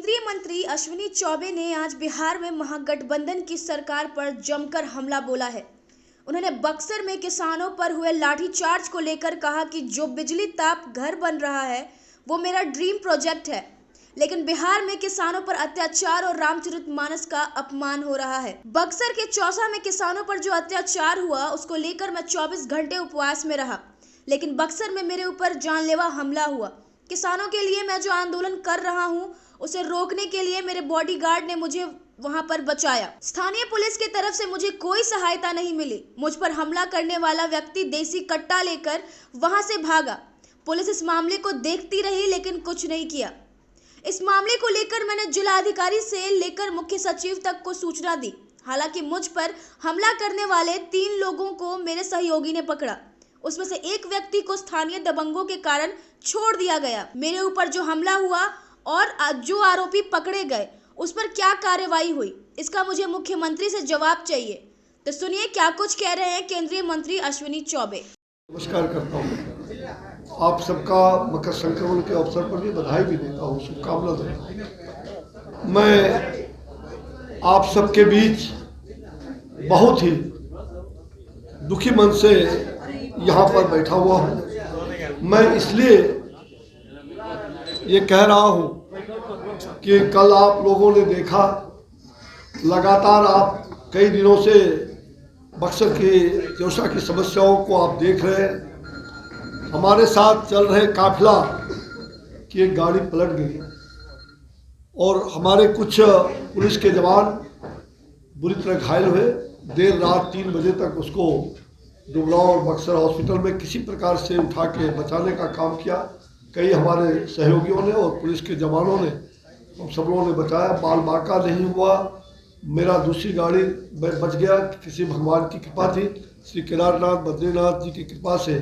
केंद्रीय मंत्री अश्विनी चौबे ने आज बिहार में महागठबंधन की सरकार पर जमकर हमला बोला है। उन्होंने बक्सर में किसानों पर हुए लाठीचार्ज को लेकर कहा कि जो बिजली ताप घर बन रहा है वो मेरा ड्रीम प्रोजेक्ट है, लेकिन बिहार में किसानों पर अत्याचार और रामचरितमानस का अपमान हो रहा है। बक्सर के चौसा में किसानों पर जो अत्याचार हुआ उसको लेकर मैं 24 घंटे उपवास में रहा, लेकिन बक्सर में मेरे ऊपर जानलेवा हमला हुआ। किसानों के लिए मैं जो आंदोलन कर रहा हूं उसे रोकने के लिए मेरे बॉडीगार्ड ने मुझे वहां पर बचाया। स्थानीय पुलिस की तरफ से मुझे कोई सहायता नहीं मिली। मुझ पर हमला करने वाला व्यक्ति देसी कट्टा लेकर वहां से भागा। पुलिस इस मामले को देखती रही लेकिन कुछ नहीं किया। इस मामले को लेकर मैंने जिलाधिकारी से लेकर मुख्य सचिव तक को सूचना दी। हालांकि मुझ पर हमला करने वाले 3 लोगों को मेरे सहयोगी ने पकड़ा। उसमें से एक व्यक्ति को स्थानीय दबंगों के कारण छोड़ दिया गया। मेरे ऊपर जो हमला हुआ और जो आरोपी पकड़े गए उस पर क्या कार्रवाई हुई, इसका मुझे मुख्यमंत्री से जवाब चाहिए। तो सुनिए क्या कुछ कह रहे हैं केंद्रीय मंत्री अश्विनी चौबे। नमस्कार करता हूँ। आप सबका मकर संक्रमण के अवसर पर भी बधाई भी देता हूँ, शुभकामना देता हूँ। मैं आप सबके बीच बहुत ही दुखी मन से यहाँ पर बैठा हुआ हूँ। मैं इसलिए ये कह रहा हूँ कि कल आप लोगों ने देखा, लगातार आप कई दिनों से बक्सर की चौसा की समस्याओं को आप देख रहे हैं। हमारे साथ चल रहे काफिला की एक गाड़ी पलट गई और हमारे कुछ पुलिस के जवान बुरी तरह घायल हुए। देर रात 3 बजे तक उसको डुमरांव और बक्सर हॉस्पिटल में किसी प्रकार से उठा के बचाने का काम किया। कई हमारे सहयोगियों ने और पुलिस के जवानों ने, हम सब लोगों ने बचाया। बाल बाका नहीं हुआ। मेरा दूसरी गाड़ी बच गया, किसी भगवान की कृपा थी। श्री केदारनाथ बद्रीनाथ जी की कृपा से,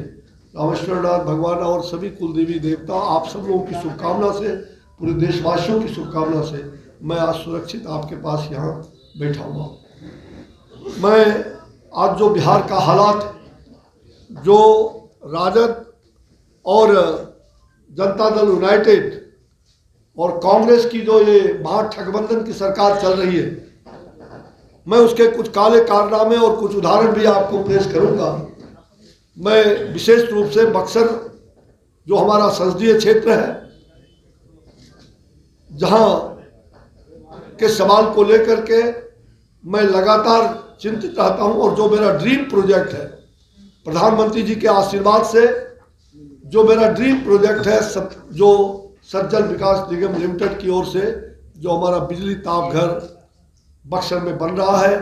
रामेश्वरनाथ भगवान और सभी कुलदेवी देवता, आप सब लोगों की शुभकामना से, पूरे देशवासियों की शुभकामना से मैं आज सुरक्षित आपके पास यहाँ बैठा हुआ हूँ। मैं आज जो बिहार का हालात, जो राजद और जनता दल यूनाइटेड और कांग्रेस की जो ये महागठबंधन की सरकार चल रही है, मैं उसके कुछ काले कारनामे और कुछ उदाहरण भी आपको पेश करूंगा। मैं विशेष रूप से बक्सर जो हमारा संसदीय क्षेत्र है, जहां के सवाल को लेकर के मैं लगातार चिंतित रहता हूं और जो मेरा ड्रीम प्रोजेक्ट है, प्रधानमंत्री जी के आशीर्वाद से जो मेरा ड्रीम प्रोजेक्ट है, जो सज्जल विकास निगम लिमिटेड की ओर से जो हमारा बिजली ताप घर बक्सर में बन रहा है,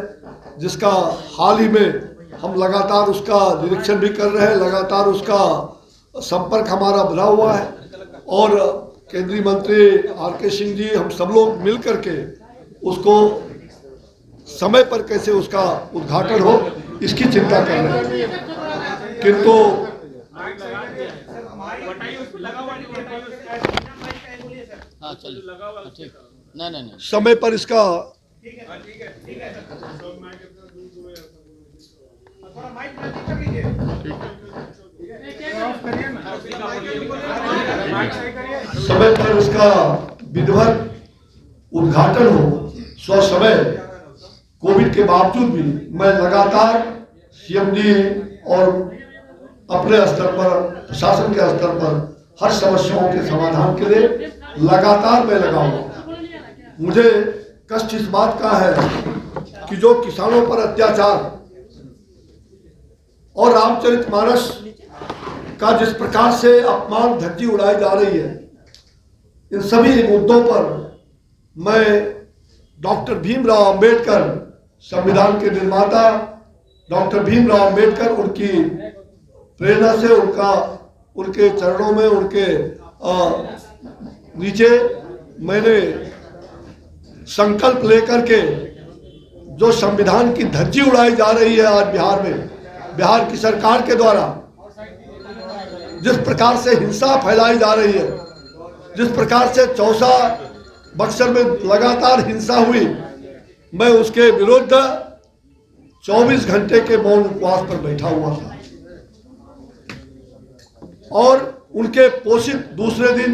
जिसका हाल ही में हम लगातार उसका निरीक्षण भी कर रहे हैं, लगातार उसका संपर्क हमारा बना हुआ है और केंद्रीय मंत्री RK सिंह जी, हम सब लोग मिल करके उसको समय पर कैसे उसका उद्घाटन हो इसकी चिंता कर रहे हैं। किंतु समय पर इसका समय पर इसका विधिवत उद्घाटन हो समय। कोविड के बावजूद भी मैं लगातार CM जी और अपने स्तर पर, प्रशासन के स्तर पर हर समस्याओं के समाधान के लिए लगातार मैं लगा हुआ। मुझे कष्ट इस बात का है कि जो किसानों पर अत्याचार और रामचरितमानस का जिस प्रकार से अपमान धज्जी उड़ाई जा रही है, इन सभी मुद्दों पर मैं डॉक्टर भीमराव अंबेडकर, संविधान के निर्माता डॉक्टर भीमराव अंबेडकर, उनकी प्रेरणा से, उनके चरणों में, उनके नीचे मैंने संकल्प लेकर के जो संविधान की धज्जी उड़ाई जा रही है आज बिहार में, बिहार की सरकार के द्वारा जिस प्रकार से हिंसा फैलाई जा रही है, जिस प्रकार से चौसा बक्सर में लगातार हिंसा हुई, मैं उसके विरुद्ध 24 घंटे के मौन उपवास पर बैठा हुआ था और उनके पोषित दूसरे दिन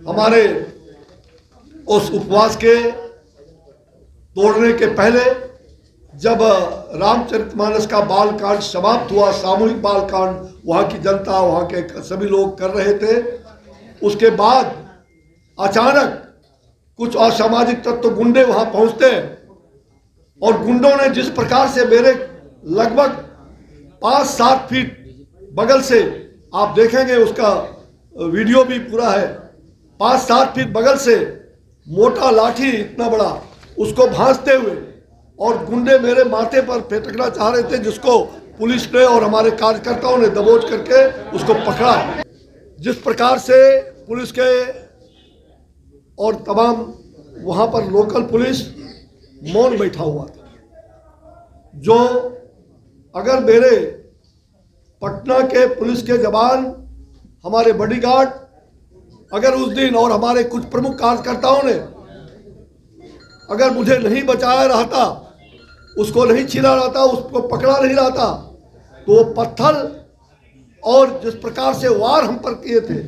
हमारे उस उपवास के तोड़ने के पहले जब रामचरितमानस का बाल कांड समाप्त हुआ, सामूहिक बाल कांड वहाँ की जनता, वहाँ के सभी लोग कर रहे थे, उसके बाद अचानक कुछ असामाजिक तत्व गुंडे वहाँ पहुँचते हैं और गुंडों ने जिस प्रकार से मेरे लगभग 5-7 फीट बगल से, आप देखेंगे उसका वीडियो भी पूरा है, 5-7 फीट बगल से मोटा लाठी इतना बड़ा उसको भांजते हुए और गुंडे मेरे माथे पर फेंकना चाह रहे थे, जिसको पुलिस ने और हमारे कार्यकर्ताओं ने दबोच करके उसको पकड़ा। जिस प्रकार से पुलिस के और तमाम वहाँ पर लोकल पुलिस मौन बैठा हुआ था, जो अगर मेरे पटना के पुलिस के जवान, हमारे बॉडीगार्ड अगर उस दिन और हमारे कुछ प्रमुख कार्यकर्ताओं ने अगर मुझे नहीं बचाया रहता, उसको नहीं छीना रहता, उसको पकड़ा नहीं रहता, तो वो पत्थर और जिस प्रकार से वार हम पर किए थे,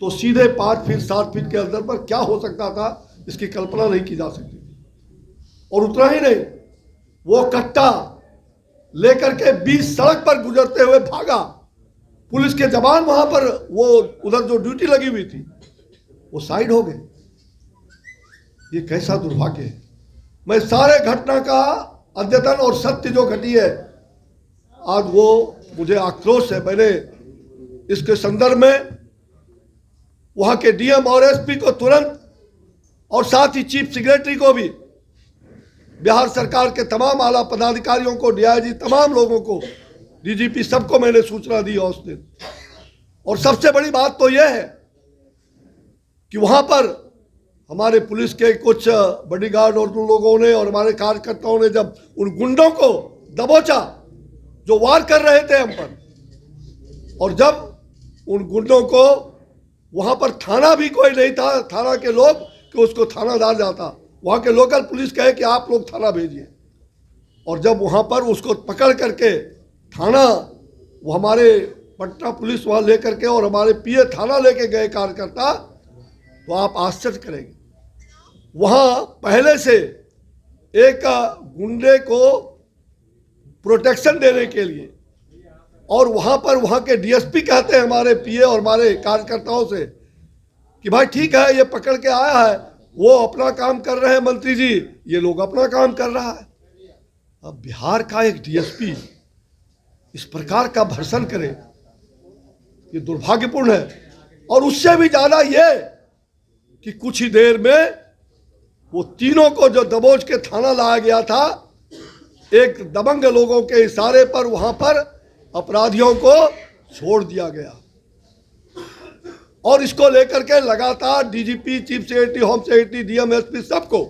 तो सीधे 5 फीट 7 फीट के अंदर पर क्या हो सकता था, इसकी कल्पना नहीं की जा सकती। और उतना ही नहीं, वो कट्टा लेकर के 20 सड़क पर गुजरते हुए भागा। पुलिस के जवान वहां पर, वो उधर जो ड्यूटी लगी हुई थी, वो साइड हो गए। ये कैसा दुर्भाग्य है। मैं सारे घटना का अद्यतन और सत्य जो घटी है, आज वो मुझे आक्रोश है। मैंने इसके संदर्भ में वहां के डीएम और एसपी को तुरंत, और साथ ही चीफ सेक्रेटरी को भी, बिहार सरकार के तमाम आला पदाधिकारियों को, डीआईजी, तमाम लोगों को, डीजीपी, सबको मैंने सूचना दी उस दिन। और सबसे बड़ी बात तो यह है कि वहां पर हमारे पुलिस के कुछ बॉडीगार्ड और उन लोगों ने और हमारे कार्यकर्ताओं ने जब उन गुंडों को दबोचा जो वार कर रहे थे हम पर, और जब उन गुंडों को, वहां पर थाना भी कोई नहीं था, थाना के लोग कि उसको थानादार जाता, वहाँ के लोकल पुलिस कहे कि आप लोग थाना भेजिए। और जब वहाँ पर उसको पकड़ करके थाना, वो हमारे पटना पुलिस वहाँ ले करके और हमारे पीए थाना लेके गए कार्यकर्ता, तो आप आश्चर्य करेंगे, वहाँ पहले से एक गुंडे को प्रोटेक्शन देने के लिए, और वहाँ पर वहाँ के डीएसपी कहते हैं हमारे पीए और हमारे कार्यकर्ताओं से कि भाई ठीक है, ये पकड़ के आया है, वो अपना काम कर रहे हैं मंत्री जी, ये लोग अपना काम कर रहा है। अब बिहार का एक डीएसपी इस प्रकार का भर्सन करे, ये दुर्भाग्यपूर्ण है। और उससे भी ज्यादा ये कि कुछ ही देर में वो तीनों को जो दबोच के थाना लाया गया था, एक दबंग लोगों के इशारे पर वहां पर अपराधियों को छोड़ दिया गया। और इसको लेकर के लगातार DGP, chief secretary, home secretary, DM, SP, सबको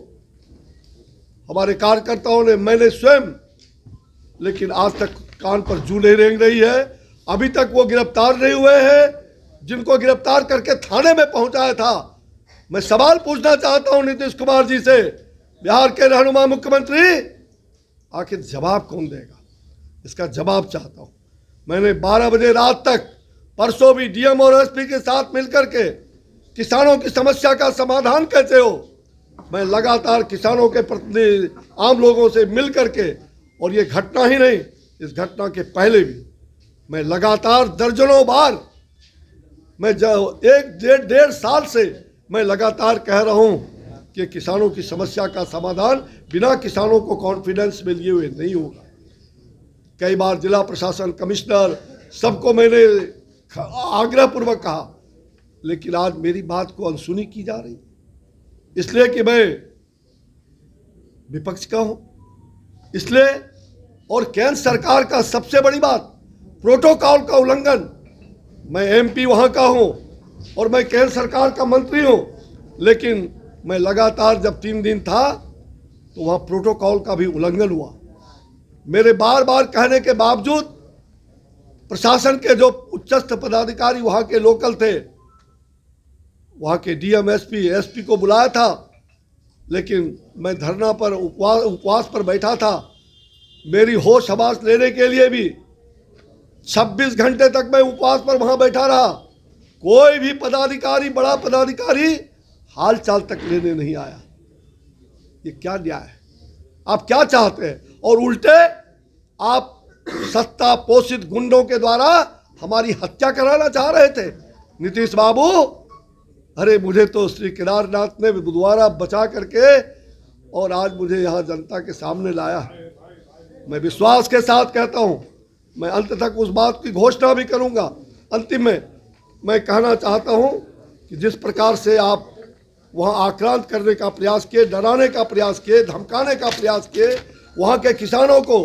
हमारे कार्यकर्ताओं ने, मैंने स्वयं, लेकिन आज तक कान पर जू नहीं रेंग रही है। अभी तक वो गिरफ्तार नहीं हुए हैं जिनको गिरफ्तार करके थाने में पहुंचाया था। मैं सवाल पूछना चाहता हूं नीतीश कुमार जी से, बिहार के रहनुमा मुख्यमंत्री, आखिर जवाब कौन देगा? इसका जवाब चाहता हूं। मैंने 12 बजे रात तक परसों भी डीएम और एसपी के साथ मिलकर के किसानों की समस्या का समाधान कैसे हो, मैं लगातार किसानों के प्रतिनिधि, आम लोगों से मिल करके, और ये घटना ही नहीं, इस घटना के पहले भी मैं लगातार दर्जनों बार, मैं डेढ़ साल से मैं लगातार कह रहा हूं कि किसानों की समस्या का समाधान बिना किसानों को कॉन्फिडेंस में लिए हुए नहीं होगा। कई बार जिला प्रशासन, कमिश्नर, सबको मैंने आग्रह पूर्वक कहा, लेकिन आज मेरी बात को अनसुनी की जा रही, इसलिए कि मैं विपक्ष का हूं, इसलिए। और केंद्र सरकार का सबसे बड़ी बात, प्रोटोकॉल का उल्लंघन। मैं एमपी वहां का हूं और मैं केंद्र सरकार का मंत्री हूं, लेकिन मैं लगातार जब 3 दिन था तो वहां प्रोटोकॉल का भी उल्लंघन हुआ। मेरे बार बार कहने के बावजूद प्रशासन के जो उच्चस्थ पदाधिकारी वहां के लोकल थे, वहां के डीएम, एसपी, एसपी को बुलाया था, लेकिन मैं धरना पर, उपवास पर बैठा था। मेरी होश हवास लेने के लिए भी 26 घंटे तक मैं उपवास पर वहां बैठा रहा। कोई भी पदाधिकारी, बड़ा पदाधिकारी हाल चाल तक लेने नहीं आया। ये क्या न्याय है? आप क्या चाहते हैं? और उल्टे आप सत्ता पोषित गुंडों के द्वारा हमारी हत्या कराना चाह रहे थे। नीतीश बाबू, अरे मुझे तो श्री केदारनाथ ने बुधवारा बचा करके और आज मुझे यहाँ जनता के सामने लाया। मैं विश्वास के साथ कहता हूँ, मैं अंत तक उस बात की घोषणा भी करूँगा। अंतिम में मैं कहना चाहता हूँ कि जिस प्रकार से आप वहाँ आक्रांत करने का प्रयास किए, डराने का प्रयास किए, धमकाने का प्रयास किए, वहाँ के किसानों को